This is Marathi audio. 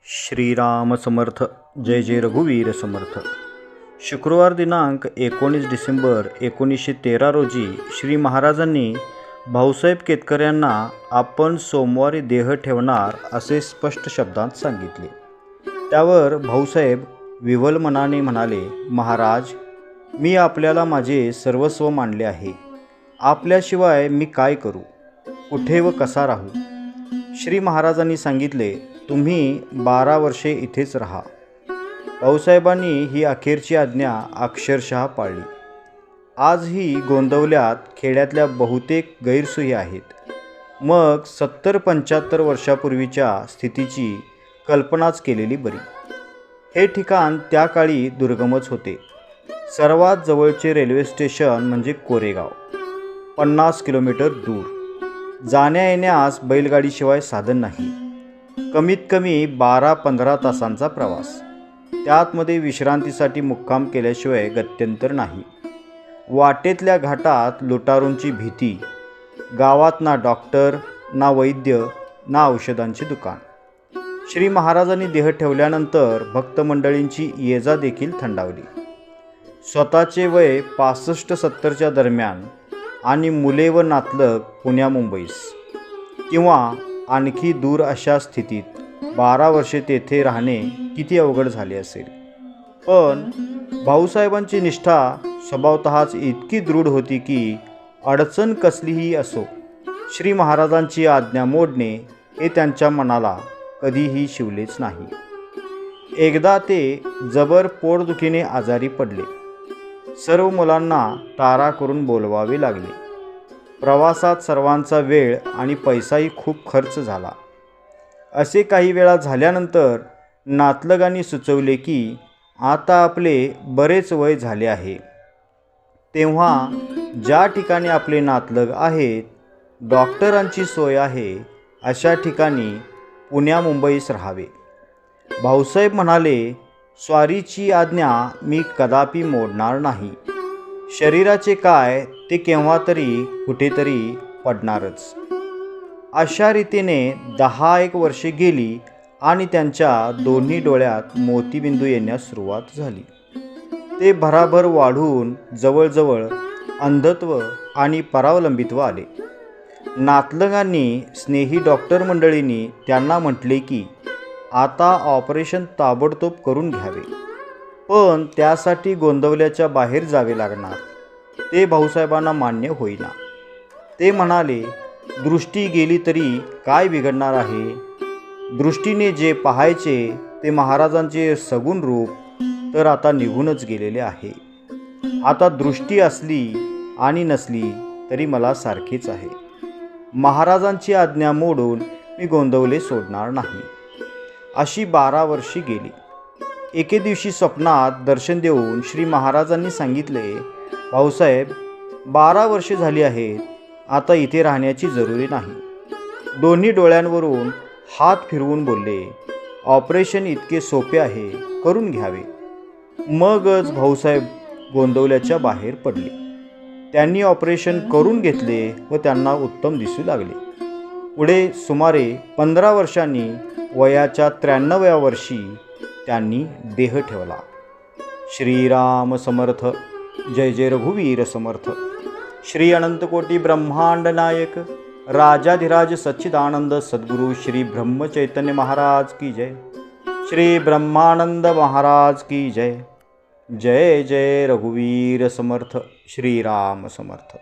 श्रीराम समर्थ. जय जय रघुवीर समर्थ. शुक्रवार दिनांक 19 डिसेंबर 1913 रोजी श्री महाराजांनी भाऊसाहेब केतकर यांना आपण सोमवारी देह ठेवणार असे स्पष्ट शब्दांत सांगितले. त्यावर भाऊसाहेब विव्हल मनाने म्हणाले, महाराज, मी आपल्याला माझे सर्वस्व मानले आहे. आपल्याशिवाय मी काय करू, कुठे व कसा राहू. श्री महाराजांनी सांगितले, तुम्ही 12 वर्षे इथेच राहा. भाऊसाहेबांनी ही अखेरची आज्ञा अक्षरशः पाळली. आजही गोंदवल्यात खेड्यातल्या बहुतेक गैरसोयी आहेत. मग 70-75 वर्षापूर्वीच्या स्थितीची कल्पनाच केलेली बरी. हे ठिकाण त्या काळी दुर्गमच होते. सर्वात जवळचे रेल्वे स्टेशन म्हणजे कोरेगाव, 50 किलोमीटर दूर. जाण्या येण्यास बैलगाडीशिवाय साधन नाही. कमीत कमी 12-15 तासांचा प्रवास. त्यातमध्ये विश्रांतीसाठी मुक्काम केल्याशिवाय गत्यंतर नाही. वाटेतल्या घाटात लुटारूंची भीती. गावात ना डॉक्टर, ना वैद्य, ना औषधांची दुकान. श्री महाराजांनी देह ठेवल्यानंतर भक्तमंडळींची ये-जा देखील थंडावली. स्वतःचे वय 65-70च्या दरम्यान आणि मुले व नातलग पुण्या मुंबईस किंवा आणखी दूर अशा स्थितीत 12 वर्षे तेथे राहणे किती अवघड झाले असेल. पण भाऊसाहेबांची निष्ठा स्वभावतःच इतकी दृढ होती की अडचण कसलीही असो, श्री महाराजांची आज्ञा मोडणे हे त्यांच्या मनाला कधीही शिवलेच नाही. एकदा ते जबर पोटदुखीने आजारी पडले. सर्व मुलांना तारा करून बोलवावे लागले. प्रवासात सर्वांचा वेळ आणि पैसाही खूप खर्च झाला. असे काही वेळा झाल्यानंतर नातलगांनी सुचवले की आता आपले बरेच वय झाले आहे, तेव्हा ज्या ठिकाणी आपले नातलग आहेत, डॉक्टरांची सोय आहे, अशा ठिकाणी पुण्या मुंबईस राहावे. भाऊसाहेब म्हणाले, स्वारीची आज्ञा मी कदापि मोडणार नाही. शरीराचे काय ते केव्हा तरी कुठेतरी पडणारच. अशा रीतीने 10-1 वर्षे गेली आणि त्यांच्या दोन्ही डोळ्यात मोतीबिंदू येण्यास सुरुवात झाली. ते भराभर वाढून जवळजवळ अंधत्व आणि परावलंबित्व आले. नातलगांनी, स्नेही डॉक्टर मंडळींनी त्यांना म्हटले की आता ऑपरेशन ताबडतोब करून घ्यावे, पण त्यासाठी गोंदवल्याच्या बाहेर जावे लागणार. ते भाऊसाहेबांना मान्य होईना. ते म्हणाले, दृष्टी गेली तरी काय बिघडणार आहे. दृष्टीने जे पाहायचे ते महाराजांचे सगुण रूप तर आता निघूनच गेलेले आहे. आता दृष्टी असली आणि नसली तरी मला सारखीच आहे. महाराजांची आज्ञा मोडून मी गोंदवले सोडणार नाही. अशी 12 वर्षे गेली. एके दिवशी स्वप्नात दर्शन देऊन श्री महाराजांनी सांगितले, भाऊसाहेब, 12 वर्षे झाली आहेत. आता इथे राहण्याची जरुरी नाही. दोन्ही डोळ्यांवरून हात फिरवून बोलले, ऑपरेशन इतके सोपे आहे, करून घ्यावे. मगच भाऊसाहेब गोंदवल्याच्या बाहेर पडले. त्यांनी ऑपरेशन करून घेतले व त्यांना उत्तम दिसू लागले. पुढे सुमारे 15 वर्षांनी वयाच्या 93व्या वर्षी त्यांनी देह ठेवला. श्रीराम समर्थ. जय जय रघुवीर समर्थ. श्री अनंतकोटी ब्रह्मांड नायक राजाधिराज सच्चिदानंद सद्गुरु श्री ब्रह्मचैतन्य महाराज की जय. श्री ब्रह्मानंद महाराज की जय. जय जय रघुवीर समर्थ. श्रीराम समर्थ.